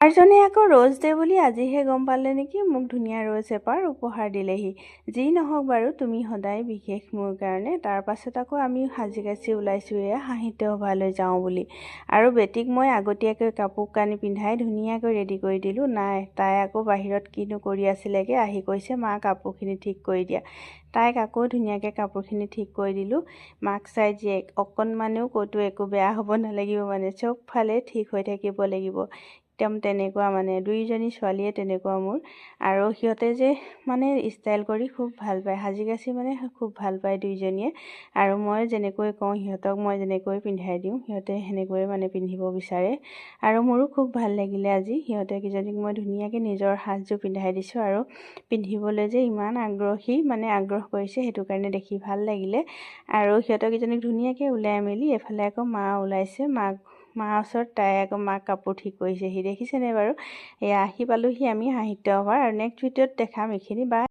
মাৰজনে আকৌ rose day বুলি আজিহে গম পালে নেকি। মোক ধুনীয়া ৰ'জ এপাৰ উপহাৰ দিলেহি। যি নহওক বাৰু, তুমি সদায় বিশেষ মোৰ কাৰণে। তাৰ পাছত আকৌ আমি সাজি কাচি ওলাইছোঁ এয়া সাহিত্য সভালৈ যাওঁ বুলি। আৰু বেটিক মই আগতীয়াকৈ কাপোৰ কানি পিন্ধাই ধুনীয়াকৈ ৰেডি কৰি দিলোঁ। নাই, তাই আকৌ বাহিৰত কিনো কৰি আছিলেগৈ, আহি কৈছে মা কাপোৰখিনি ঠিক কৰি দিয়া। তাইক আকৌ ধুনীয়াকৈ কাপোৰখিনি ঠিক কৰি দিলোঁ। মাক চাই জীয়েক অকণমানেও ক'তো একো বেয়া হ'ব নালাগিব, মানে চবফালে ঠিক হৈ থাকিব লাগিব। একদম তেনেকুৱা, মানে দুইজনী ছোৱালীয়ে তেনেকুৱা মোৰ। আৰু সিহঁতে যে মানে ষ্টাইল কৰি খুব ভাল পায়, সাজি কাচি মানে খুব ভাল পায় দুইজনীয়ে। আৰু মই যেনেকৈ কওঁ সিহঁতক, মই যেনেকৈ পিন্ধাই দিওঁ সিহঁতে সেনেকৈয়ে মানে পিন্ধিব বিচাৰে। আৰু মোৰো খুব ভাল লাগিলে আজি সিহঁতে কেইজনীক মই ধুনীয়াকৈ নিজৰ সাজযোৰ পিন্ধাই দিছোঁ। আৰু পিন্ধিবলৈ যে ইমান আগ্ৰহী, মানে আগ্ৰহ কৰিছে, সেইটো কাৰণে দেখি ভাল লাগিলে। আৰু সিহঁতক কেইজনীক ধুনীয়াকৈ ওলাই মেলি এফালে আকৌ মা ওলাইছে। মাৰ ওচৰত তাই আকৌ মাক কাপোৰ ঠিক কৰিছেহি, দেখিছেনে বাৰু। এয়া আহি পালোহি আমি সাহিত্য সভাৰ। আৰু নেক্সট ভিডিঅ'ত দেখাম এইখিনি। বা